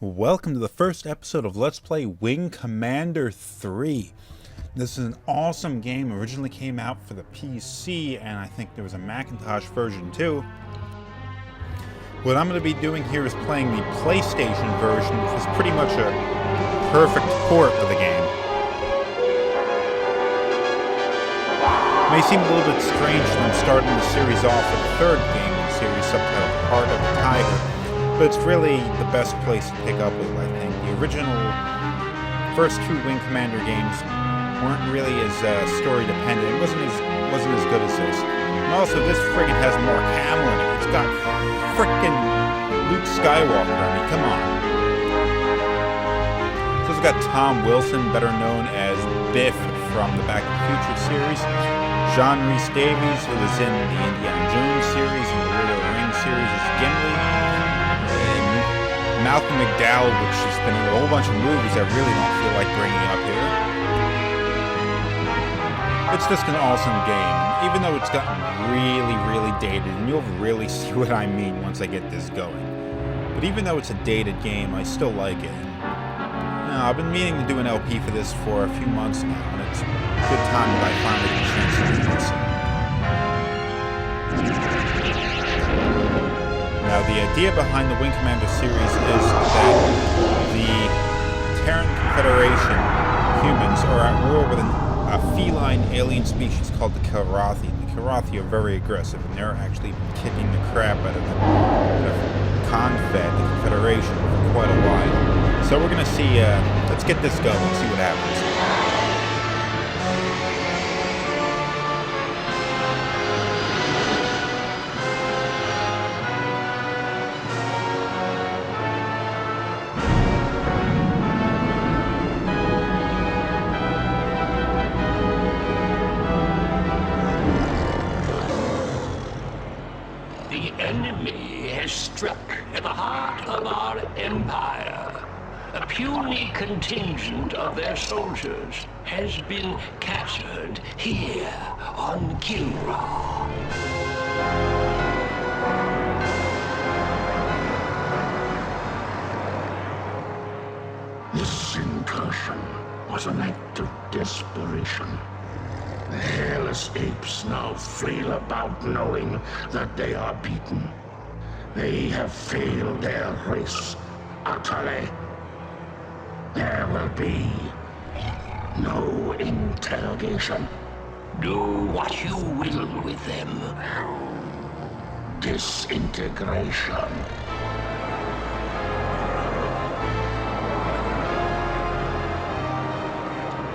Welcome to the first episode of Let's Play Wing Commander 3. This is an awesome game. Originally came out for the PC, and I think there was a Macintosh version too. What I'm going to be doing here is playing the PlayStation version, which is pretty much a perfect port of the game. It may seem a little bit strange that I'm starting the series off with the third game in the series, subtitled Heart of the Tiger. But it's really the best place to pick up with, I think. The original first two Wing Commander games weren't really as story dependent. It wasn't as good as this. And also, this friggin' has Mark Hamill in it. It's got frickin' Luke Skywalker. I mean, come on. So it's got Tom Wilson, better known as Biff from the Back to the Future series. John Rhys Davies, who was in the Indiana Jones series and the Lord of the Rings series, is Gimli. Malcolm McDowell, which has been in a whole bunch of movies I really don't feel like bringing up here. It's just an awesome game, even though it's gotten really dated, and you'll really see what I mean once I get this going. But even though it's a dated game, I still like it. I've been meaning to do an LP for this for a few months now, and it's a good time that I finally get a chance to do this. Now, the idea behind the Wing Commander series is that the Terran Confederation humans are at war with a feline alien species called the Kilrathi. The Kilrathi are very aggressive, and they're actually kicking the crap out of the Confederation for quite a while. So we're going to see, let's get this going and see what happens. At the heart of our empire, a puny contingent of their soldiers has been captured here on Kilrathi. This incursion was an act of desperation. The hairless apes now flail about knowing that they are beaten. They have failed their race utterly. There will be no interrogation. Do what you will with them. Disintegration.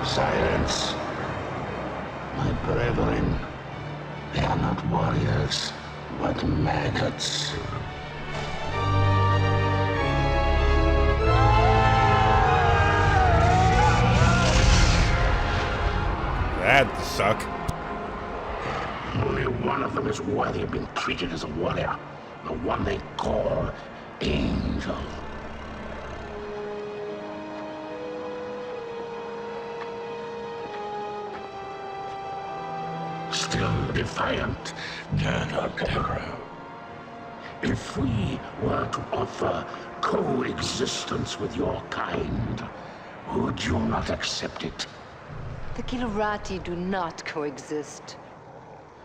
Silence. My brethren, they are not warriors, but maggots. That'd suck. Only one of them is worthy of being treated as a warrior. The one they call Angel. Still defiant, dare not terror. If we were to offer coexistence with your kind, would you not accept it? The Kilrathi do not coexist.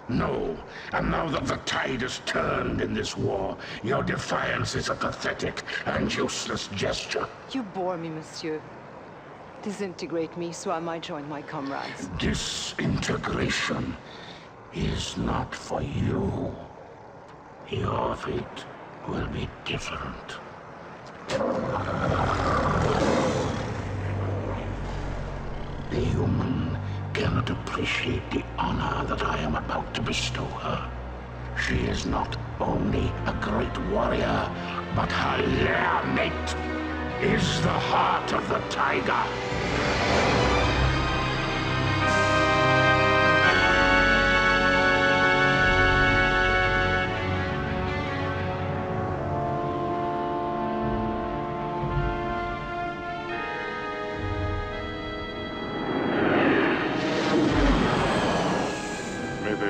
No, and now that the tide has turned in this war, your defiance is a pathetic and useless gesture. You bore me, monsieur. Disintegrate me so I might join my comrades. Disintegration is not for you. Your fate will be different. The human cannot appreciate the honor that I am about to bestow her. She is not only a great warrior, but her lair mate is the heart of the tiger.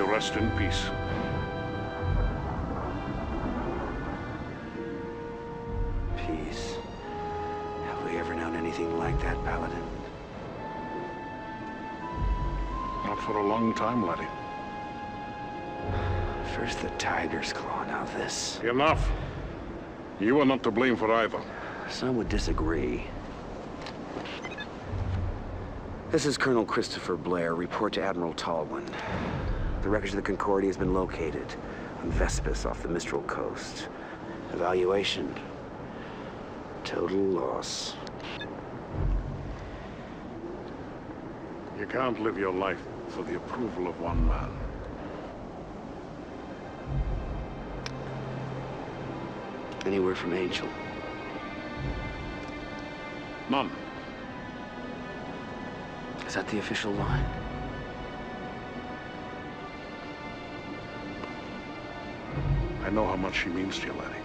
Rest in peace. Peace. anything like that, Paladin. Not for a long time, laddie. First the tiger's claw, now this. Enough. You are not to blame for either. Some would disagree. This is Colonel Christopher Blair. Report to Admiral Tallwin. The wreckage of the Concordia has been located on Vespus off the Mistral coast. Evaluation. Total loss. You can't live your life for the approval of one man. Any word from Angel? None. Is that the official line? I know how much she means to you, laddie.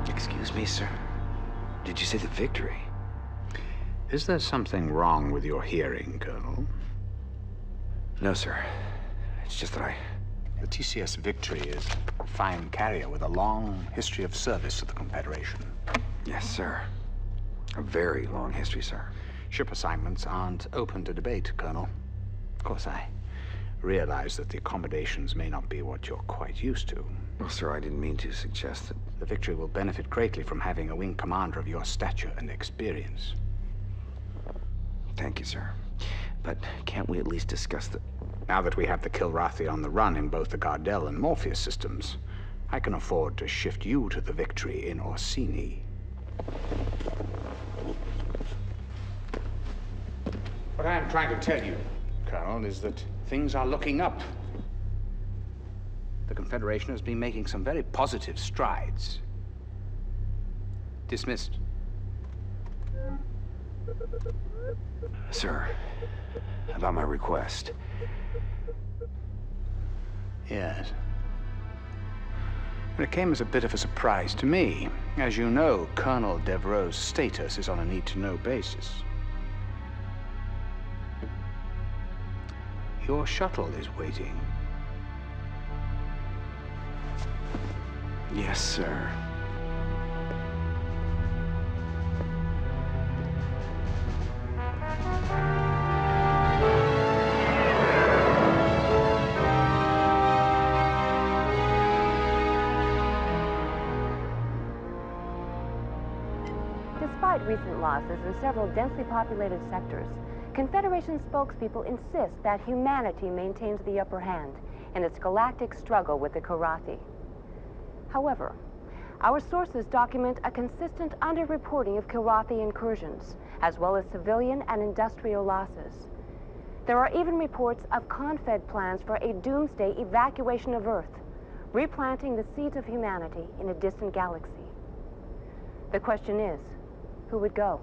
Excuse me, sir. Did you say the Victory? Is there something wrong with your hearing, Colonel? No, sir. It's just that The TCS Victory is a fine carrier with a long history of service to the Confederation. Yes, sir. A very long history, sir. Ship assignments aren't open to debate, Colonel. Of course, I realize that the accommodations may not be what you're quite used to. Well, sir, I didn't mean to suggest that. The Victory will benefit greatly from having a wing commander of your stature and experience. Thank you, sir. But can't we at least discuss the... Now that we have the Kilrathi on the run in both the Gardel and Morpheus systems, I can afford to shift you to the Victory in Orsini. What I am trying to tell you, Colonel, is that things are looking up. The Confederation has been making some very positive strides. Dismissed. Sir, about my request. Yes. It came as a bit of a surprise to me. As you know, Colonel Devereaux's status is on a need-to-know basis. Your shuttle is waiting. Yes, sir. Despite recent losses in several densely populated sectors, Confederation spokespeople insist that humanity maintains the upper hand in its galactic struggle with the Kilrathi. However, our sources document a consistent underreporting of Kilrathi incursions, as well as civilian and industrial losses. There are even reports of Confed plans for a doomsday evacuation of Earth, replanting the seeds of humanity in a distant galaxy. The question is, who would go?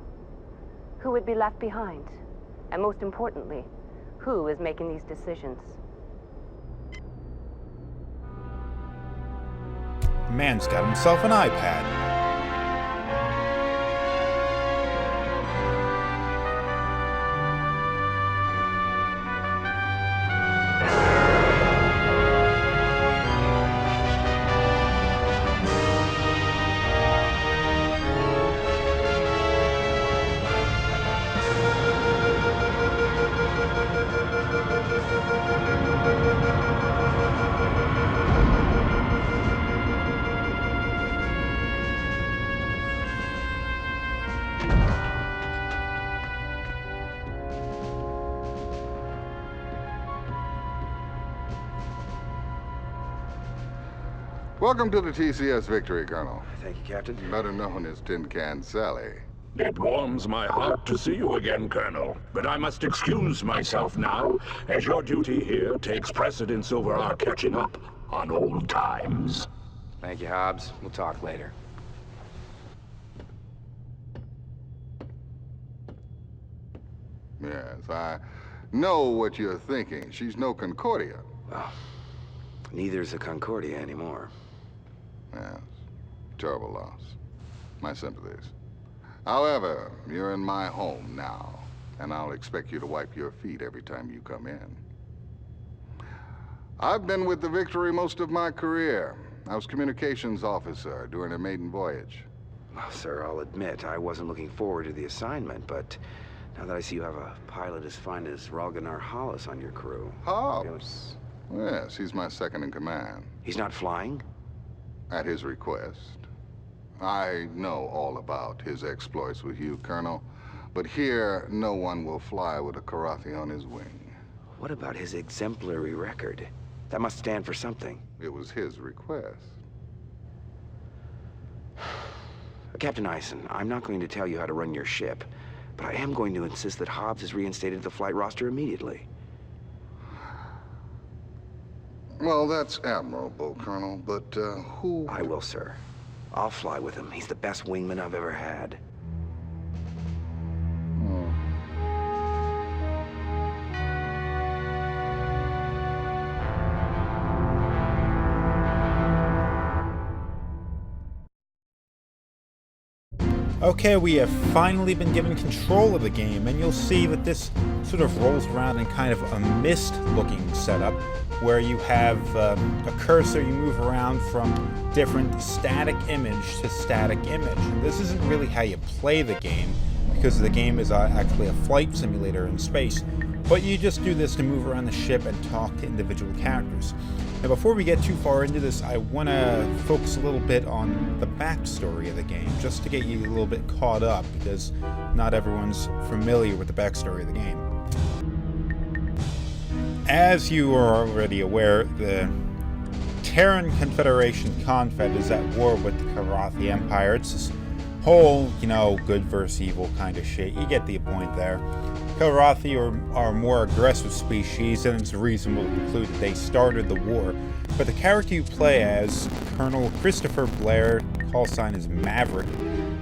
Who would be left behind? And most importantly, who is making these decisions? Man's got himself an iPad. Welcome to the TCS Victory, Colonel. Thank you, Captain. Better known as Tin Can Sally. It warms my heart to see you again, Colonel. But I must excuse myself now, as your duty here takes precedence over our catching up on old times. Thank you, Hobbs. We'll talk later. Yes, I know what you're thinking. She's no Concordia. Well, neither's a Concordia anymore. Yes, terrible loss. My sympathies. However, you're in my home now, and I'll expect you to wipe your feet every time you come in. I've been with the Victory most of my career. I was communications officer during a maiden voyage. Well, sir, I'll admit I wasn't looking forward to the assignment, but now that I see you have a pilot as fine as Ralganar Hollis on your crew... Hobbs? Yes, he's my second in command. He's not flying? At his request. I know all about his exploits with you, Colonel, but here no one will fly with a Kilrathi on his wing. What about his exemplary record? That must stand for something. It was his request. Captain Eisen, I'm not going to tell you how to run your ship, but I am going to insist that Hobbes is reinstated to the flight roster immediately. Well, that's admirable, Colonel, but who... I will, sir. I'll fly with him. He's the best wingman I've ever had. Okay, we have finally been given control of the game, and you'll see that this sort of rolls around in kind of a mist-looking setup, where you have a cursor, you move around from different static image to static image. And this isn't really how you play the game, because the game is actually a flight simulator in space. But you just do this to move around the ship and talk to individual characters. Now, before we get too far into this, I want to focus a little bit on the backstory of the game, just to get you a little bit caught up, because not everyone's familiar with the backstory of the game. As you are already aware, the Terran Confederation Confed is at war with the Kilrathi Empire. It's this whole, good versus evil kind of shit. You get the point there. Kilrathi are a more aggressive species, and it's reasonable to conclude that they started the war. But the character you play as, Colonel Christopher Blair, call sign is Maverick,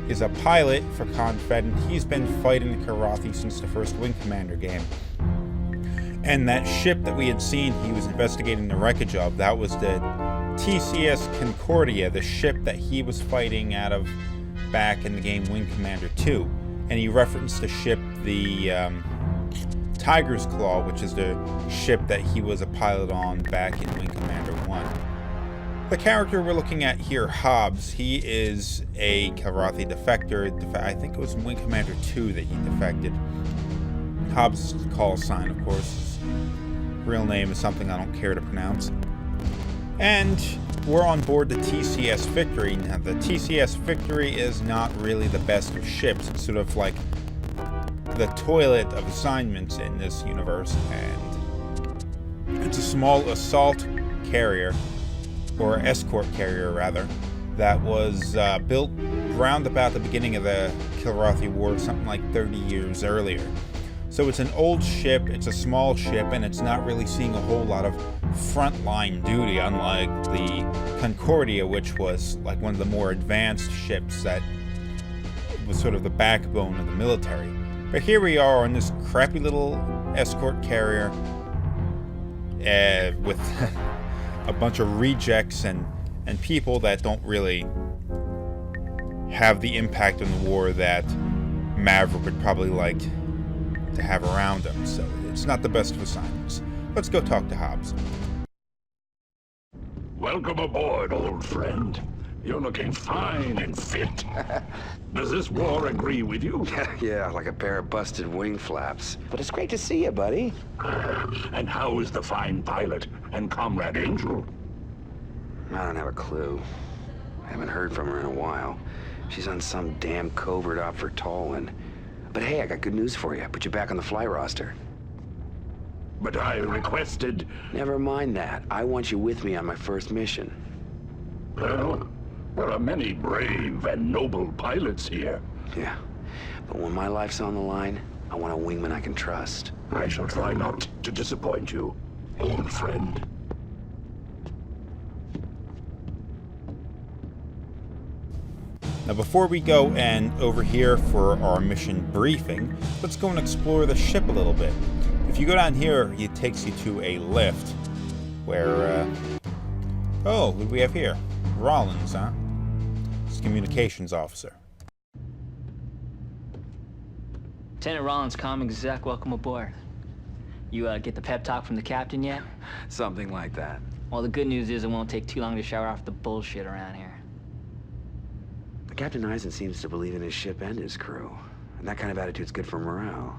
is a pilot for Confed, and he's been fighting the Kilrathi since the first Wing Commander game. And that ship that we had seen he was investigating the wreckage of, that was the TCS Concordia, the ship that he was fighting out of back in the game Wing Commander 2. And he referenced the ship, the Tiger's Claw, which is the ship that he was a pilot on back in Wing Commander 1. The character we're looking at here, Hobbes, he is a Kilrathi defector. I think it was in Wing Commander 2 that he defected. Hobbes' call sign, of course. His real name is something I don't care to pronounce. And we're on board the TCS Victory. Now, the TCS Victory is not really the best of ships. It's sort of like the toilet of assignments in this universe, and it's a small assault carrier, or escort carrier rather, that was built round about the beginning of the Kilrathi War, something like 30 years earlier. So it's an old ship, it's a small ship, and it's not really seeing a whole lot of frontline duty, unlike the Concordia, which was like one of the more advanced ships that was sort of the backbone of the military. But here we are on this crappy little escort carrier with a bunch of rejects and people that don't really have the impact on the war that Maverick would probably like to have around him, so it's not the best of assignments. Let's go talk to Hobbes. Welcome aboard, old friend. You're looking fine and fit. Does this war agree with you? Yeah, like a pair of busted wing flaps. But it's great to see you, buddy. And how is the fine pilot and comrade Angel? I don't have a clue. I haven't heard from her in a while. She's on some damn covert op for Tolwyn. But hey, I got good news for you. I put you back on the flight roster. But I requested... Never mind that. I want you with me on my first mission. Well, there are many brave and noble pilots here. Yeah, but when my life's on the line, I want a wingman I can trust. I shall try not to disappoint you, old friend. Now before we go and over here for our mission briefing, let's go and explore the ship a little bit. If you go down here, it takes you to a lift where, oh, what do we have here? Rollins, huh? It's communications officer. Lieutenant Rollins, comm exec, welcome aboard. You get the pep talk from the captain yet? Something like that. Well, the good news is it won't take too long to shower off the bullshit around here. Captain Eisen seems to believe in his ship and his crew. And that kind of attitude's good for morale.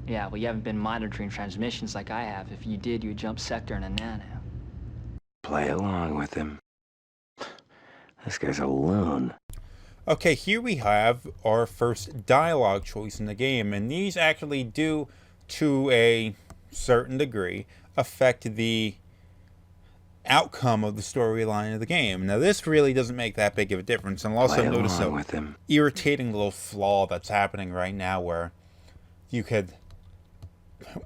Yeah, well, you haven't been monitoring transmissions like I have. If you did, you'd jump sector in a nano. Play along with him. This guy's a loon. Okay, here we have our first dialogue choice in the game, and these actually do, to a certain degree, affect the outcome of the storyline of the game. Now, this really doesn't make that big of a difference, and I'll also notice a irritating little flaw that's happening right now where you could,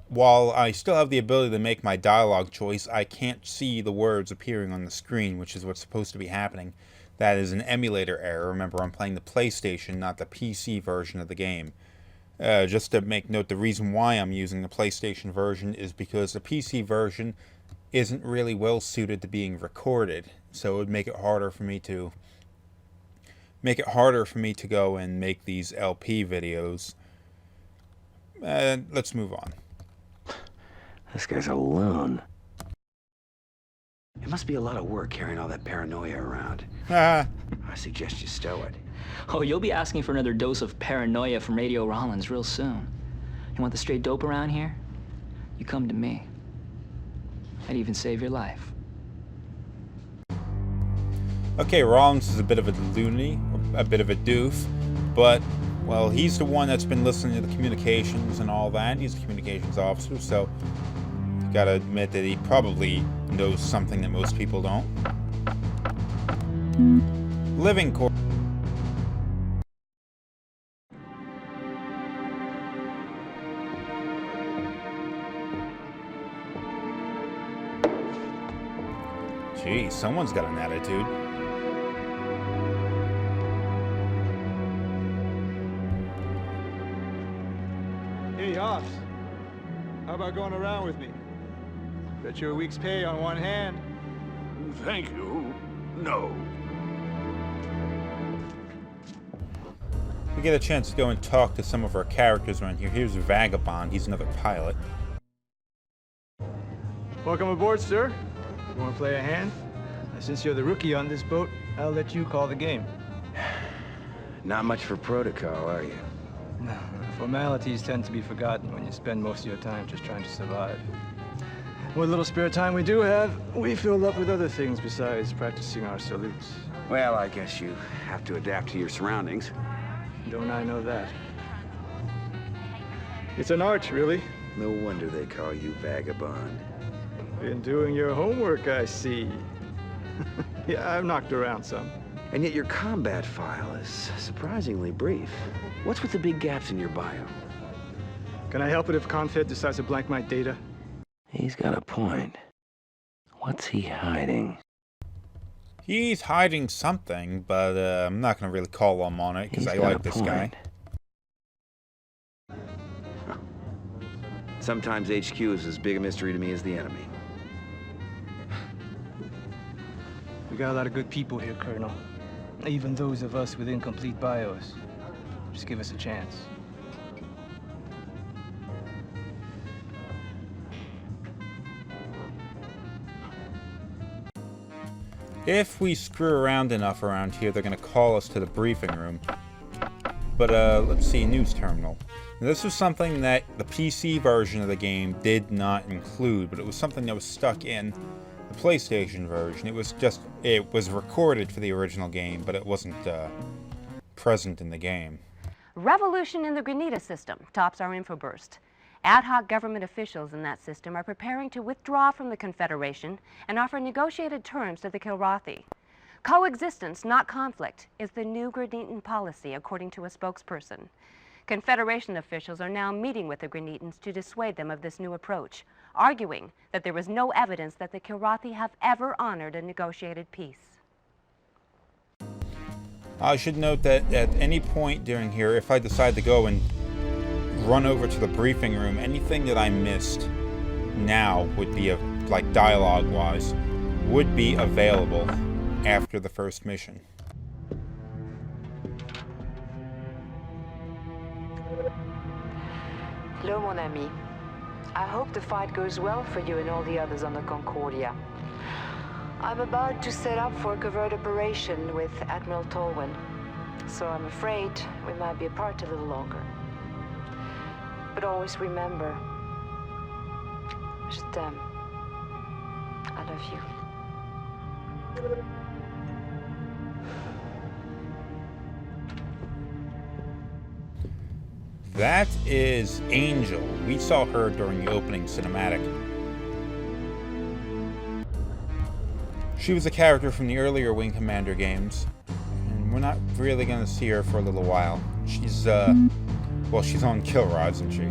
while I still have the ability to make my dialogue choice, I can't see the words appearing on the screen, which is what's supposed to be happening. That is an emulator error. Remember, I'm playing the PlayStation, not the PC version of the game. Just to make note, the reason why I'm using the PlayStation version is because the PC version isn't really well suited to being recorded, so it would make it harder for me to go and make these LP videos. Let's move on. This guy's a loon. It must be a lot of work carrying all that paranoia around. I suggest you stow it. Oh, you'll be asking for another dose of paranoia from Radio Rollins real soon. You want the straight dope around here? You come to me. I'd even save your life. Okay, Rollins is a bit of a loony, a bit of a doof, but, well, he's the one that's been listening to the communications and all that. He's a communications officer, so you gotta admit that he probably knows something that most people don't. Living quarters. Geez, someone's got an attitude. Hey, Ops. How about going around with me? Bet you a week's pay on one hand. Thank you. No. We get a chance to go and talk to some of our characters around here. Here's Vagabond. He's another pilot. Welcome aboard, sir. You want to play a hand? Since you're the rookie on this boat, I'll let you call the game. Not much for protocol, are you? No, formalities tend to be forgotten when you spend most of your time just trying to survive. What little spare time we do have, we fill up with other things besides practicing our salutes. Well, I guess you have to adapt to your surroundings. Don't I know that? It's an art, really. No wonder they call you Vagabond. Been doing your homework, I see. Yeah, I've knocked around some. And yet your combat file is surprisingly brief. What's with the big gaps in your bio? Can I help it if Confed decides to blank my data? He's got a point. What's he hiding? He's hiding something, but I'm not going to really call him on it because I like this guy. Sometimes HQ is as big a mystery to me as the enemy. We got a lot of good people here, Colonel. Even those of us with incomplete bios. Just give us a chance. If we screw around enough around here, they're going to call us to the briefing room. But, let's see, news terminal. Now, this was something that the PC version of the game did not include, but it was something that was stuck in the PlayStation version. It was recorded for the original game, but it wasn't, present in the game. Revolution in the Grenada system tops our infoburst. Ad hoc government officials in that system are preparing to withdraw from the Confederation and offer negotiated terms to the Kilrathi. Coexistence, not conflict, is the new Grenadian policy, according to a spokesperson. Confederation officials are now meeting with the Grenadians to dissuade them of this new approach, arguing that there is no evidence that the Kilrathi have ever honored a negotiated peace. I should note that at any point during here, if I decide to go and run over to the briefing room, anything that I missed now would be, like dialogue-wise, would be available after the first mission. Hello, mon ami. I hope the fight goes well for you and all the others on the Concordia. I'm about to set up for a covert operation with Admiral Tolwyn, so I'm afraid we might be apart a little longer. But always remember, je t'aime. I love you. That is Angel. We saw her during the opening cinematic. She was a character from the earlier Wing Commander games, and we're not really going to see her for a little while. She's, well, she's on Kilrathi, isn't she?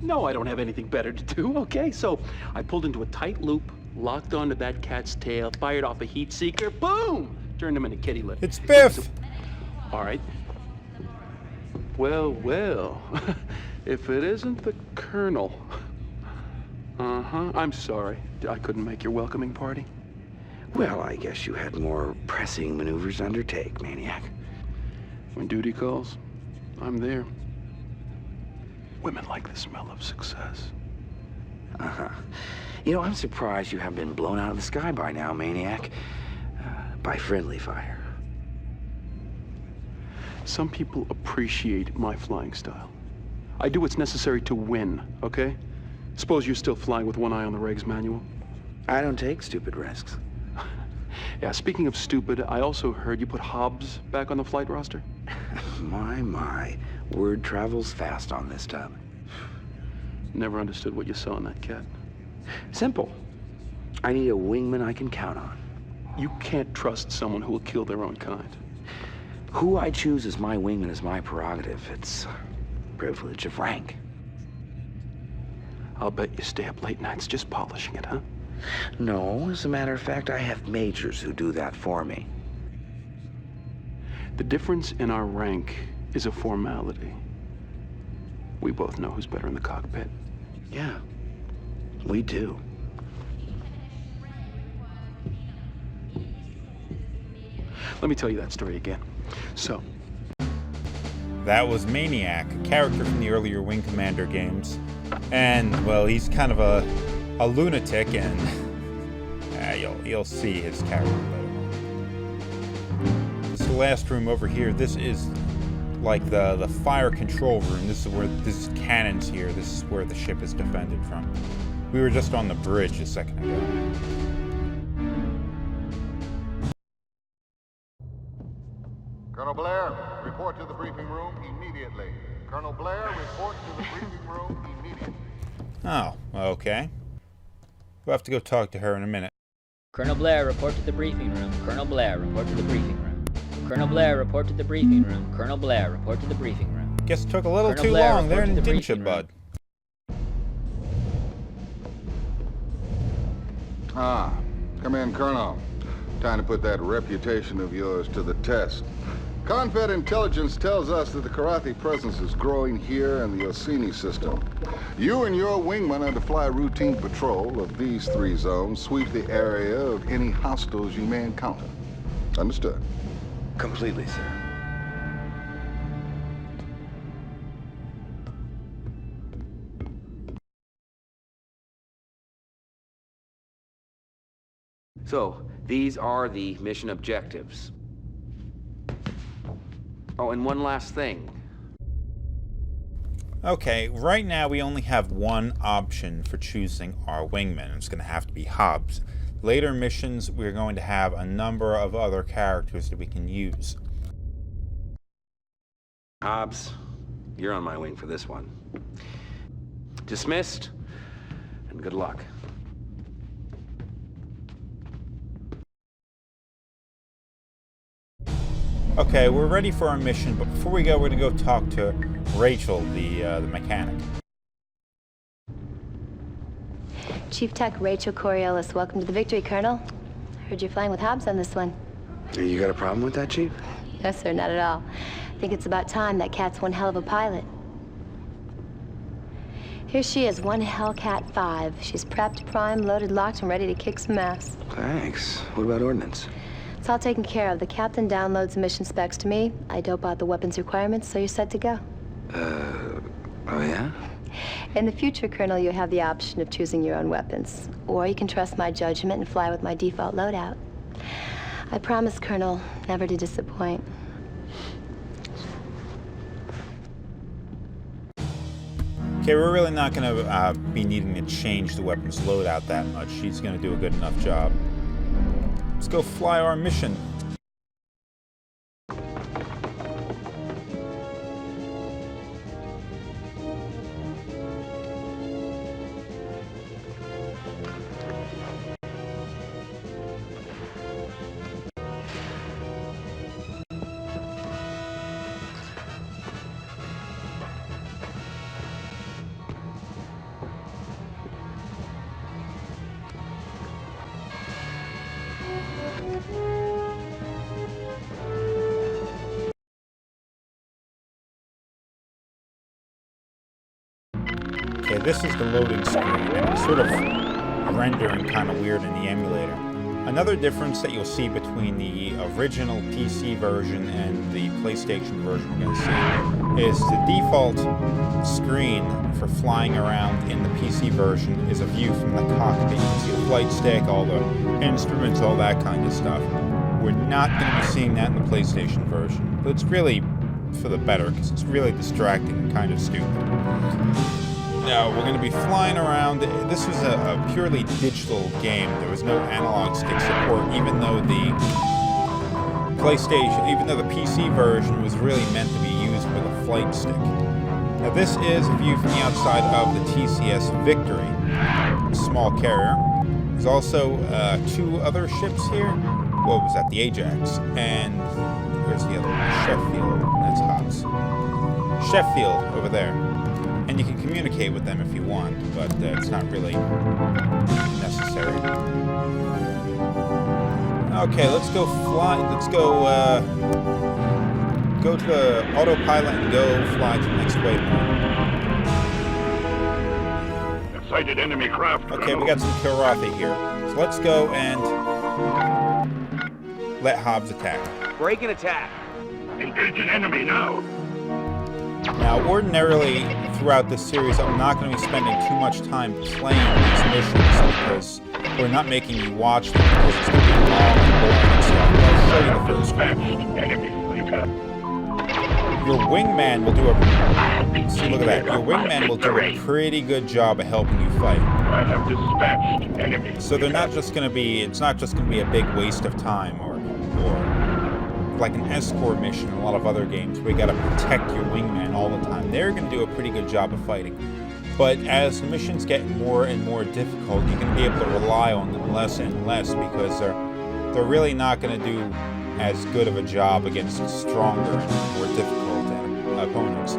No, I don't have anything better to do, okay? So I pulled into a tight loop, locked onto that cat's tail, fired off a heat seeker, boom! Turned him into kitty litter. It's Biff! All right. Well, well, if it isn't the Colonel. Uh-huh, I'm sorry. I couldn't make your welcoming party. Well, I guess you had more pressing maneuvers to undertake, Maniac. When duty calls, I'm there. Women like the smell of success. Uh-huh. You know, I'm surprised you haven't been blown out of the sky by now, Maniac. By friendly fire. Some people appreciate my flying style. I do what's necessary to win, okay? Suppose you're still flying with one eye on the regs manual? I don't take stupid risks. Yeah, speaking of stupid, I also heard you put HOBBES back on the flight roster? My. Word travels fast on this tub. Never understood what you saw in that cat. Simple. I need a wingman I can count on. You can't trust someone who will kill their own kind. Who I choose as my wingman is my prerogative. It's privilege of rank. I'll bet you stay up late nights just polishing it, huh? No, as a matter of fact, I have majors who do that for me. The difference in our rank is a formality. We both know who's better in the cockpit. Yeah, we do. Let me tell you that story again. So, That was Maniac, a character from the earlier Wing Commander games. And, well, he's kind of a lunatic, and you'll see his character later. This is the last room over here. This is like the fire control room. This is cannons here. This is where the ship is defended from. We were just on the bridge a second ago. Colonel Blair, report to the briefing room immediately. Colonel Blair, report to the briefing room immediately. Oh, okay. We'll have to go talk to her in a minute. Colonel Blair, report to the briefing room. Colonel Blair, report to the briefing room. Colonel Blair, report to the briefing room. Colonel Blair, report to the briefing room. Guess it took a little Colonel too Blair, long there, report to the didn't you, briefing bud? Ah, come in, Colonel. Time to put that reputation of yours to the test. Confed intelligence tells us that the Kilrathi presence is growing here in the Orsini system. You and your wingman are to fly routine patrol of these 3 zones, sweep the area of any hostiles you may encounter. Understood? Completely, sir. So, these are the mission objectives. Oh, and one last thing. Okay, right now we only have one option for choosing our wingman. It's going to have to be Hobbes. Later missions, we're going to have a number of other characters that we can use. Hobbes, you're on my wing for this one. Dismissed, and good luck. Okay, we're ready for our mission, but before we go, we're going to go talk to Rachel, the mechanic. Chief Tech Rachel Coriolis, welcome to the Victory, Colonel. Heard you're flying with Hobbs on this one. You got a problem with that, Chief? No, sir, not at all. I think it's about time. That cat's one hell of a pilot. Here she is, one Hellcat 5. She's prepped, primed, loaded, locked, and ready to kick some ass. Thanks. What about ordnance? It's all taken care of. The captain downloads the mission specs to me. I dope out the weapons requirements, so you're set to go. Oh yeah? In the future, Colonel, you have the option of choosing your own weapons. Or you can trust my judgment and fly with my default loadout. I promise, Colonel, never to disappoint. Okay, we're really not going to be needing to change the weapons loadout that much. She's going to do a good enough job. Let's go fly our mission. Okay, this is the loading screen, and it's sort of rendering kind of weird in the emulator. Another difference that you'll see between the original PC version and the PlayStation version we're going to see is the default screen for flying around in the PC version is a view from the cockpit. You can see the flight stick, all the instruments, all that kind of stuff. We're not going to be seeing that in the PlayStation version, but it's really for the better because it's really distracting and kind of stupid. Now, we're going to be flying around. This was a purely digital game. There was no analog stick support, even though the PC version was really meant to be used with a flight stick. Now, this is a view from the outside of the TCS Victory, a small carrier. There's also 2 other ships here. What was that? The Ajax. And where's the other one? Sheffield. That's Hobbs. Sheffield, over there. And you can communicate with them if you want, but it's not really necessary. Okay, let's go fly. Let's go to the autopilot and go fly to the next waypoint. Sighted enemy craft. Okay, we got some Kilrathi here. So let's go and let Hobbs attack. Break and attack. Engage an enemy now. Now, ordinarily, throughout this series, I'm not going to be spending too much time playing these missions because we're not making you watch them because it's going to be long and boring and stuff. But I'll show you the first one. Your wingman will do a... See, look at that. Your wingman will do a pretty good job of helping you fight. I have dispatched enemies. So they're not just going to be... It's not just going to be a big waste of time or like an escort mission in a lot of other games where you gotta protect your wingman all the time. They're gonna do a pretty good job of fighting. But as the missions get more and more difficult, you're gonna be able to rely on them less and less because they're really not gonna do as good of a job against stronger and more difficult opponents.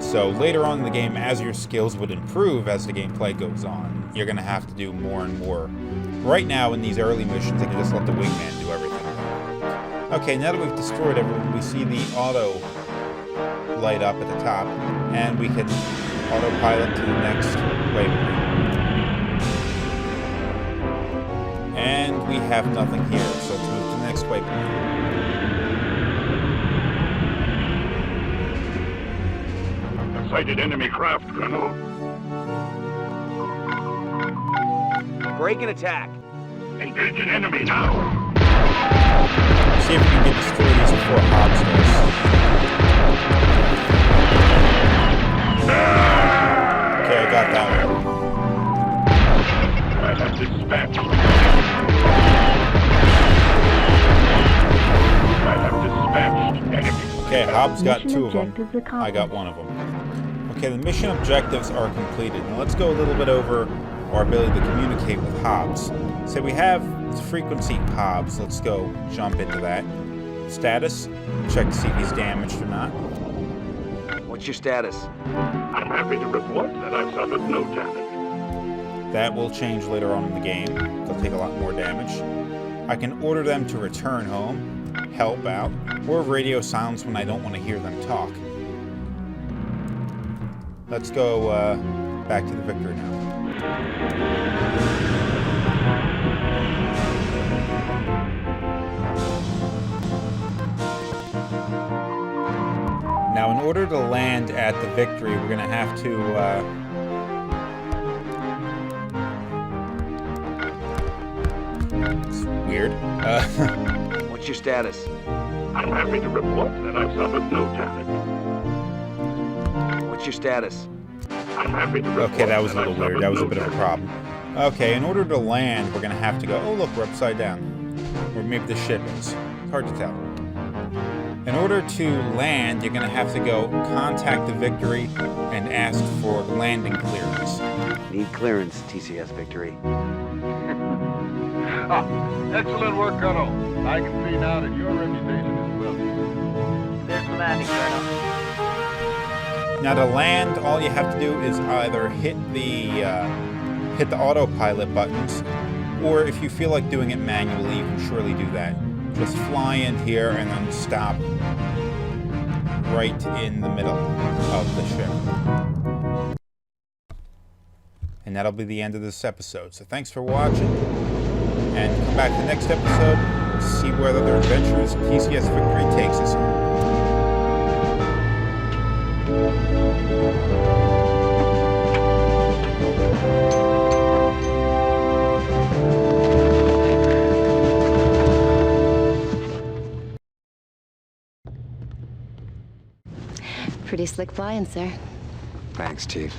So later on in the game, as your skills would improve as the gameplay goes on, you're gonna have to do more and more. Right now in these early missions, you can just let the wingman do everything. Okay, now that we've destroyed everyone, we see the auto light up at the top, and we can autopilot to the next waypoint. And we have nothing here, so let's move to the next waypoint. A sighted enemy craft, Colonel. Break and attack. Engage an enemy now. See if we can get destroyed these before Hobbs does. Okay, I got that one. I have dispatched. Enemies. Okay, Hobbs got 2 of them. I got 1 of them. Okay, the mission objectives are completed. Now let's go a little bit over our ability to communicate with Hobbs. So we have frequency Hobbs. Let's go jump into that. Status. Check to see if he's damaged or not. What's your status? I'm happy to report that I've suffered no damage. That will change later on in the game. They'll take a lot more damage. I can order them to return home, help out, or radio silence when I don't want to hear them talk. Let's go back to the Victory now. Now, in order to land at the Victory, we're going to have to... it's weird. What's your status? I'm happy to report that I've suffered no damage. What's your status? I'm happy to report Okay, that was a little I've weird. suffered That was a no bit of a damage. problem. Okay, in order to land, we're going to have to go... Oh, look, we're upside down. Or maybe the ship is. It's hard to tell. In order to land, you're going to have to go contact the Victory and ask for landing clearance. Need clearance, TCS Victory. Excellent work, Colonel. I can see now that your reputation is well. There's the landing, Colonel. Now to land, all you have to do is either hit the autopilot buttons, or if you feel like doing it manually, you can surely do that. Just fly in here and then stop right in the middle of the ship. And that'll be the end of this episode. So thanks for watching, and come back to the next episode and see where the adventures of TCS Victory takes us on. Pretty slick flying, sir. Thanks, Chief.